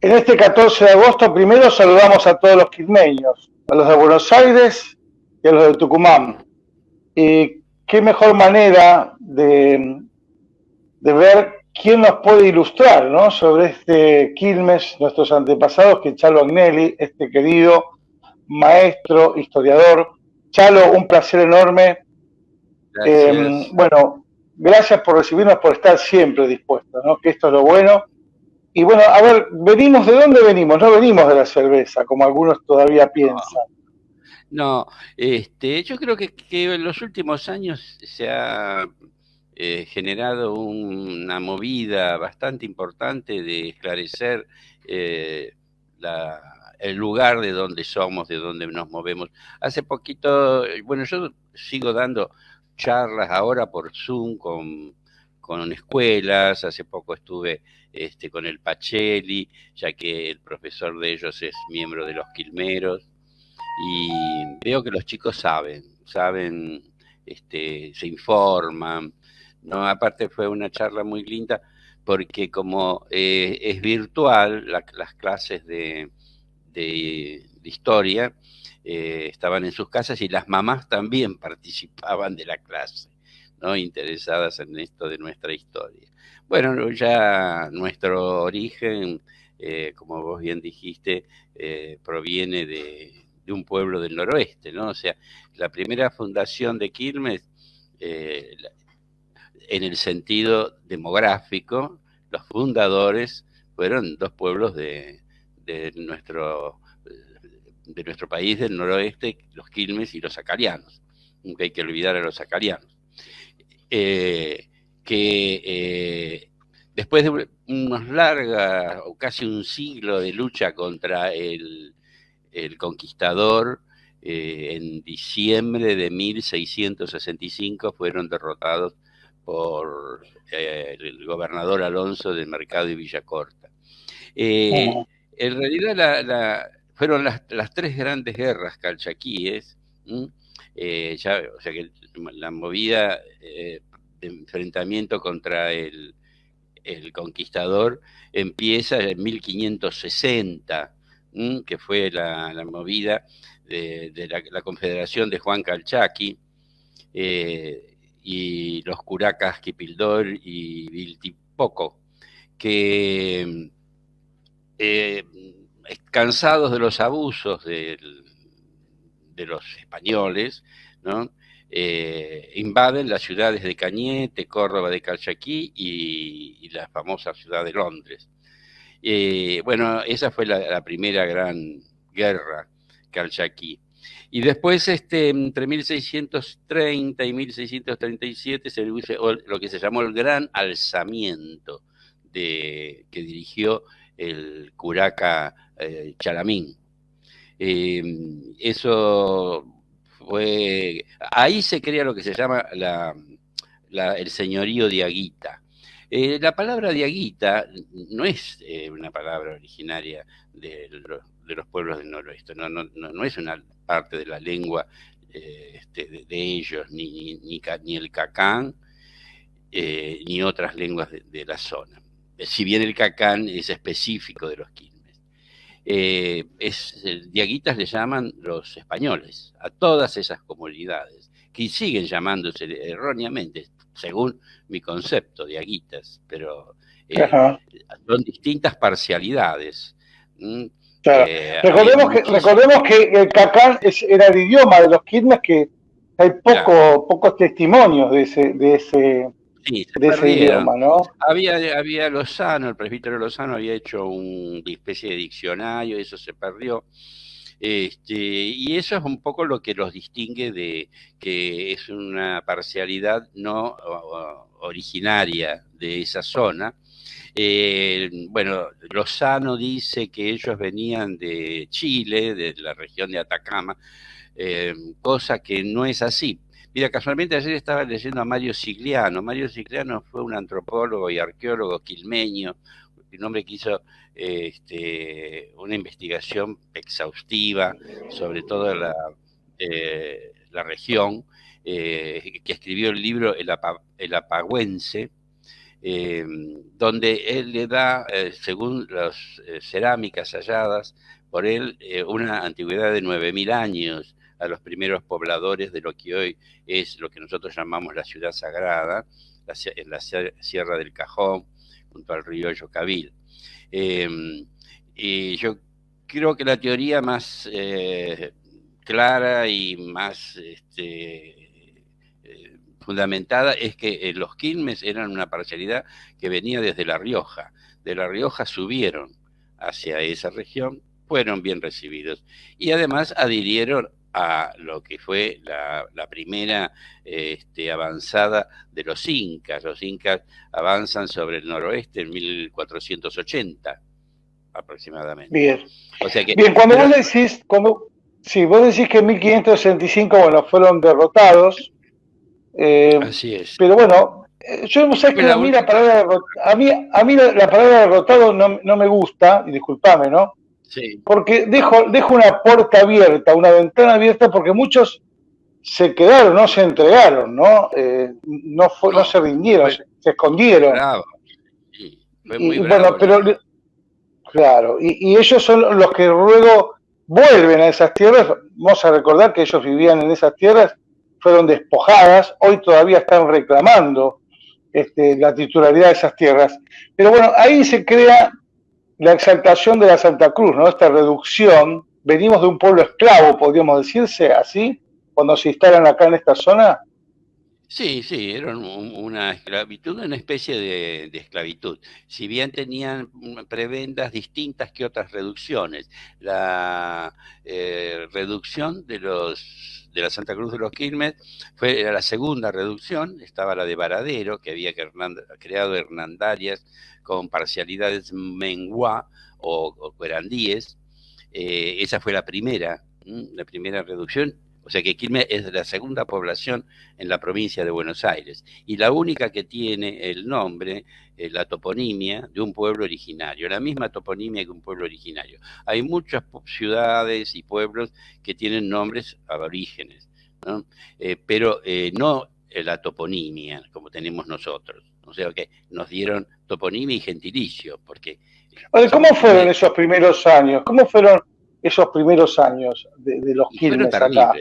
En este 14 de agosto, primero saludamos a todos los quilmeños, a los de Buenos Aires y a los de Tucumán. Y qué mejor manera de ver quién nos puede ilustrar, ¿no?, sobre este Quilmes, nuestros antepasados, que Chalo Agnelli, este querido maestro, historiador. Chalo, un placer enorme. Gracias. Bueno, gracias por recibirnos, por estar siempre dispuestos, ¿no?, que esto es lo bueno. Y bueno, a ver, venimos, ¿de dónde venimos? No venimos de la cerveza, como algunos todavía piensan. No, yo creo que en los últimos años se ha generado una movida bastante importante de esclarecer eh, la- el lugar de donde somos, de donde nos movemos. Hace poquito, bueno, yo sigo dando charlas ahora por Zoom con escuelas. Hace poco estuve con el Pacelli, ya que el profesor de ellos es miembro de los Quilmeros. Y veo que los chicos saben, se informan, ¿no? Aparte fue una charla muy linda porque como es virtual, las clases de historia estaban en sus casas y las mamás también participaban de la clase, ¿no? Interesadas en esto de nuestra historia. Bueno, ya nuestro origen, como vos bien dijiste, proviene de un pueblo del noroeste, ¿no? O sea, la primera fundación de Quilmes, eh, en el sentido demográfico, los fundadores fueron dos pueblos de nuestro, de nuestro país del noroeste, los Quilmes y los acarianos. Nunca hay que olvidar a los acarianos. Eh, que después de unos largas, o casi un siglo de lucha contra el conquistador, en diciembre de 1665 fueron derrotados por el gobernador Alonso del Mercado y Villacorta. Uh-huh. En realidad fueron las tres grandes guerras calchaquíes, o sea que la movida de enfrentamiento contra el conquistador empieza en 1560, que fue la movida de la Confederación de Juan Calchaqui, y los curacas Quipildor y Viltipoco, que eh, cansados de los abusos de los españoles, ¿no? Invaden las ciudades de Cañete, Córdoba de Calchaquí y la famosa ciudad de Londres. Bueno, esa fue la primera gran guerra calchaquí. Y después, entre 1630 y 1637, se hizo lo que se llamó el Gran Alzamiento, que dirigió el curaca Chalamín. Eso fue. Ahí se crea lo que se llama el señorío de Aguita. La palabra diaguita no es una palabra originaria de los pueblos del noroeste, no es una parte de la lengua de ellos, ni el cacán, ni otras lenguas de la zona. Si bien el cacán es específico de los Quilmes. Diaguitas le llaman los españoles a todas esas comunidades, que siguen llamándose erróneamente, según mi concepto, diaguitas, pero Uh-huh. son distintas parcialidades. ¿Mm? Claro. Había muchísimas. Recordemos que el cacán era el idioma de los Quilmes, que hay Claro, pocos testimonios sí, se de ese perdieron. idioma, ¿no? Había Lozano, el presbítero Lozano había hecho una especie de diccionario, eso se perdió. Y eso es un poco lo que los distingue de que es una parcialidad no originaria de esa zona. Bueno, Lozano dice que ellos venían de Chile, de la región de Atacama, cosa que no es así. Mira, casualmente ayer estaba leyendo a Mario Sigliano. Mario Sigliano fue un antropólogo y arqueólogo quilmeño, un hombre que hizo una investigación exhaustiva sobre toda la región, que escribió el libro El Apagüense, donde él le da, según las cerámicas halladas por él, una antigüedad de 9.000 años a los primeros pobladores de lo que hoy es lo que nosotros llamamos la ciudad sagrada, en la Sierra del Cajón, junto al río Yocabil. Y yo creo que la teoría más clara y más fundamentada es que los Quilmes eran una parcialidad que venía desde La Rioja. De La Rioja subieron hacia esa región, fueron bien recibidos y además adhirieron a lo que fue la primera avanzada de los incas. Los incas avanzan sobre el noroeste en 1480 aproximadamente. Bien. O sea que, bien, cuando vos decís, sí, vos decís que en 1565, bueno, fueron derrotados. Así es. Pero bueno, yo no sé que a mí la palabra la palabra derrotado no me gusta, y discúlpame, ¿no? Sí. Porque dejo una puerta abierta, una ventana abierta, porque muchos se quedaron, no se entregaron, ¿no? No se rindieron, se escondieron. Bravo. Sí, fue muy bravo. Bueno, pero claro, y ellos son los que luego vuelven a esas tierras. Vamos a recordar que ellos vivían en esas tierras, fueron despojadas, hoy todavía están reclamando la titularidad de esas tierras. Pero bueno, ahí se crea la exaltación de la Santa Cruz, ¿no? Esta reducción. Venimos de un pueblo esclavo, podríamos decirse así, cuando se instalan acá en esta zona. Sí, sí, era una esclavitud, una especie de esclavitud. Si bien tenían prebendas distintas que otras reducciones, la reducción de la Santa Cruz de los Quilmes era la segunda reducción. Estaba la de Varadero, que había creado hernandarias con parcialidades menguá o cuerandíes. Esa fue la primera reducción. O sea que Quilmes es la segunda población en la provincia de Buenos Aires y la única que tiene el nombre, la toponimia de un pueblo originario, la misma toponimia que un pueblo originario. Hay muchas ciudades y pueblos que tienen nombres aborígenes, ¿no? Pero no la toponimia como tenemos nosotros. O sea que nos dieron toponimia y gentilicio, porque... Oye, ¿cómo fueron esos primeros años? ¿Cómo fueron esos primeros años de los Quilmes acá?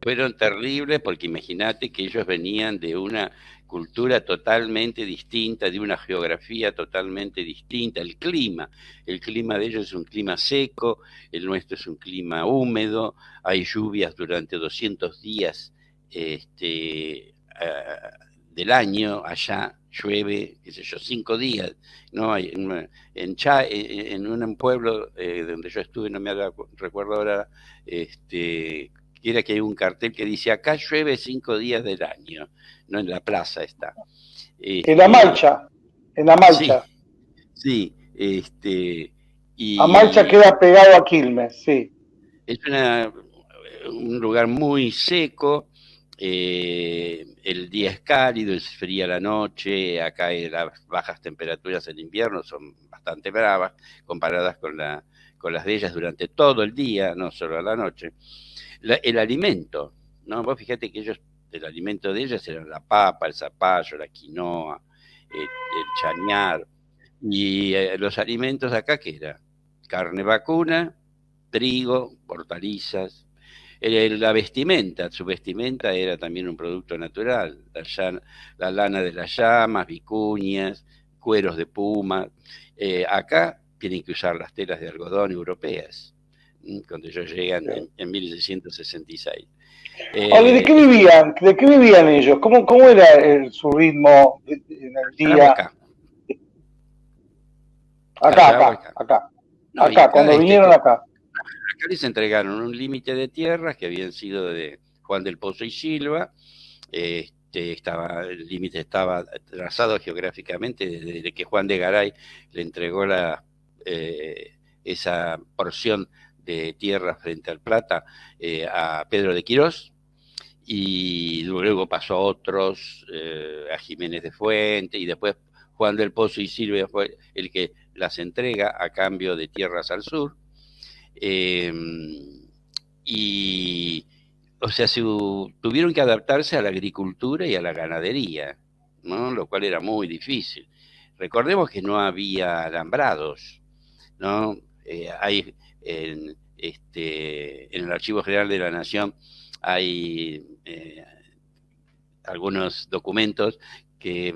Fueron terribles porque imagínate que ellos venían de una cultura totalmente distinta, de una geografía totalmente distinta. El clima de ellos es un clima seco, el nuestro es un clima húmedo, hay lluvias durante 200 días del año, allá llueve, qué sé yo, 5 días, ¿no? En un pueblo donde yo estuve, no me recuerdo ahora, era que hay un cartel que dice, acá llueve 5 días del año, no en la plaza está. En La Malcha, Sí, Amalcha queda pegado a Quilmes, sí. Es un lugar muy seco, el día es cálido, es fría la noche, acá las bajas temperaturas en invierno son bastante bravas comparadas con las de ellas durante todo el día, no solo a la noche. El alimento, ¿no? Vos fíjate que el alimento de ellas era la papa, el zapallo, la quinoa, el chañar, y los alimentos acá, ¿qué era? Carne vacuna, trigo, hortalizas. La vestimenta, su vestimenta era también un producto natural, la lana de las llamas, vicuñas, cueros de puma. Acá tienen que usar las telas de algodón europeas, cuando ellos llegan en 1666. ¿De qué vivían? ¿De qué vivían ellos? ¿Cómo era su ritmo en el día? Acá, cuando vinieron acá. Acá les entregaron un límite de tierras que habían sido de Juan del Pozo y Silva. El límite estaba trazado geográficamente desde que Juan de Garay le entregó esa porción de tierra frente al Plata a Pedro de Quirós, y luego pasó a otros, a Jiménez de Fuente, y después Juan del Pozo y Silva fue el que las entrega a cambio de tierras al sur. O sea, tuvieron que adaptarse a la agricultura y a la ganadería, ¿no? Lo cual era muy difícil. Recordemos que no había alambrados, ¿no? Hay en el Archivo General de la Nación hay algunos documentos que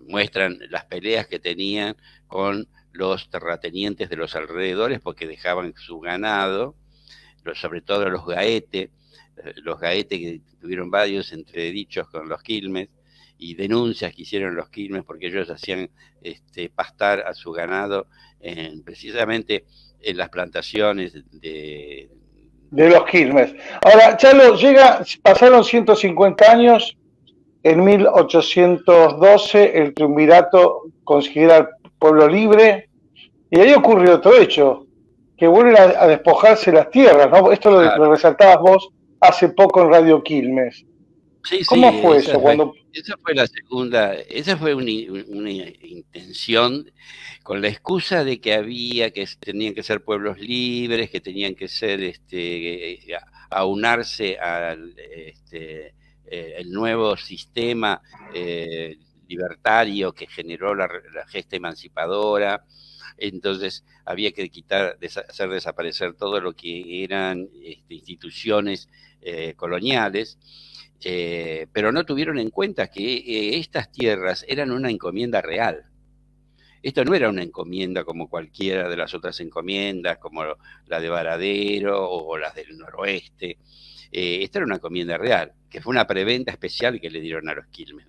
muestran las peleas que tenían con los terratenientes de los alrededores porque dejaban su ganado, sobre todo los gaetes que tuvieron varios entredichos con los quilmes y denuncias que hicieron los quilmes porque ellos hacían pastar a su ganado precisamente en las plantaciones de los Quilmes. Ahora, Chalo, pasaron 150 años, en 1812 el triunvirato considera al pueblo libre, y ahí ocurrió otro hecho, que vuelven a despojarse las tierras, ¿no? Esto lo resaltabas vos hace poco en Radio Quilmes. Sí, ¿Cómo sí, fue eso? Esa fue la segunda, esa fue una intención con la excusa de que tenían que ser pueblos libres, que tenían que ser, aunarse al el nuevo sistema libertario que generó la gesta emancipadora. Entonces había que hacer desaparecer todo lo que eran instituciones coloniales. Pero no tuvieron en cuenta que estas tierras eran una encomienda real. Esto no era una encomienda como cualquiera de las otras encomiendas, como la de Varadero o las del noroeste. Esta era una encomienda real, que fue una preventa especial que le dieron a los Quilmes.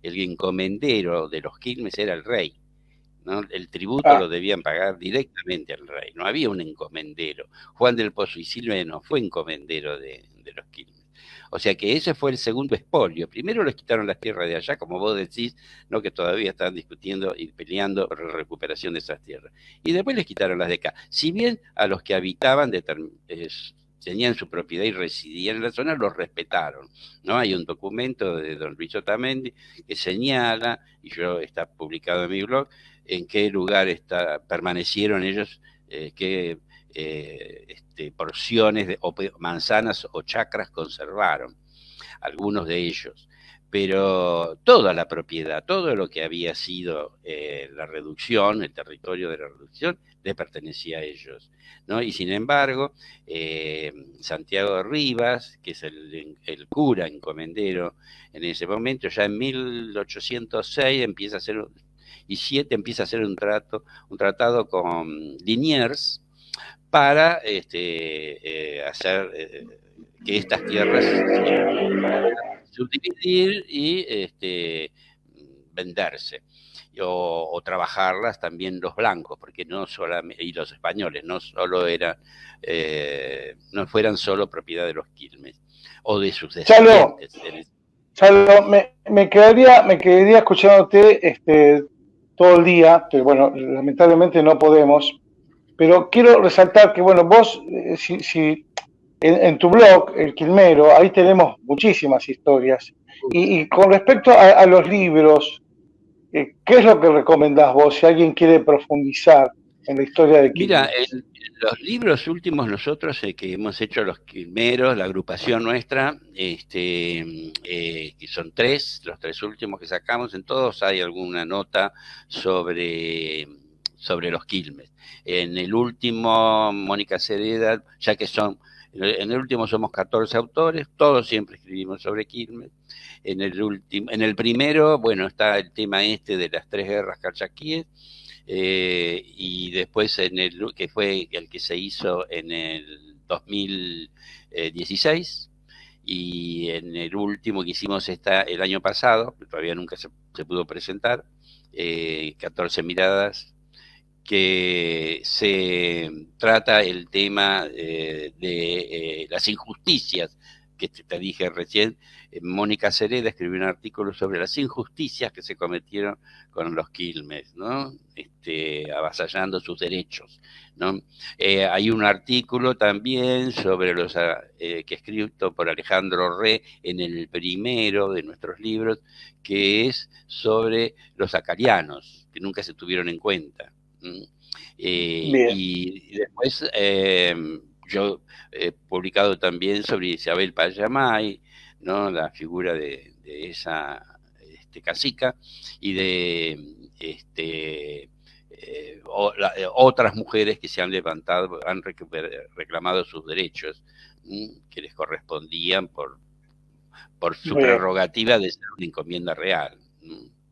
El encomendero de los Quilmes era el rey, ¿no? El tributo lo debían pagar directamente al rey, no había un encomendero. Juan del Pozo y Silva no fue encomendero de los Quilmes. O sea que ese fue el segundo expolio. Primero les quitaron las tierras de allá, como vos decís, ¿no? Que todavía están discutiendo y peleando por la recuperación de esas tierras. Y después les quitaron las de acá. Si bien a los que habitaban tenían su propiedad y residían en la zona, los respetaron, ¿no? Hay un documento de don Luis Otamendi que señala, y está publicado en mi blog, en qué lugar permanecieron ellos, qué porciones o manzanas o chacras conservaron, algunos de ellos. Pero toda la propiedad, todo lo que había sido la reducción, el territorio de la reducción, le pertenecía a ellos, ¿no? Y sin embargo, Santiago de Rivas, que es el cura encomendero en ese momento, ya en 1806 empieza a hacer un tratado con Liniers para hacer que estas tierras subdividir y venderse. O trabajarlas también los blancos, porque no solamente, y los españoles, no fueran solo propiedad de los Quilmes o de sus descendientes. Chalo, me quedaría escuchándote todo el día, pero bueno, lamentablemente no podemos. Pero quiero resaltar que, bueno, vos, en tu blog, El Quilmero, ahí tenemos muchísimas historias. Y con respecto a los libros, ¿qué es lo que recomendás vos si alguien quiere profundizar en la historia de Quilmes? Mira, los libros últimos nosotros que hemos hecho los Quilmeros, la agrupación nuestra, que son los tres últimos que sacamos, en todos hay alguna nota sobre los Quilmes. En el último, Mónica Cereda, en el último somos 14 autores, todos siempre escribimos sobre Quilmes. En el primero, bueno, está el tema de las tres guerras calchaquíes, y después que fue el que se hizo en el 2016, y en el último que hicimos el año pasado, que todavía nunca se pudo presentar, 14 miradas, que se trata el tema de las injusticias que te dije recién. Mónica Cereda escribió un artículo sobre las injusticias que se cometieron con los Quilmes, ¿no? Avasallando sus derechos, ¿no? Hay un artículo también sobre que escrito por Alejandro Re en el primero de nuestros libros, que es sobre los acarianos, que nunca se tuvieron en cuenta. Y después yo he publicado también sobre Isabel Payamay, ¿no? La figura de esa Casica y de otras mujeres que se han levantado, han reclamado sus derechos que les correspondían por su prerrogativa de ser una encomienda real.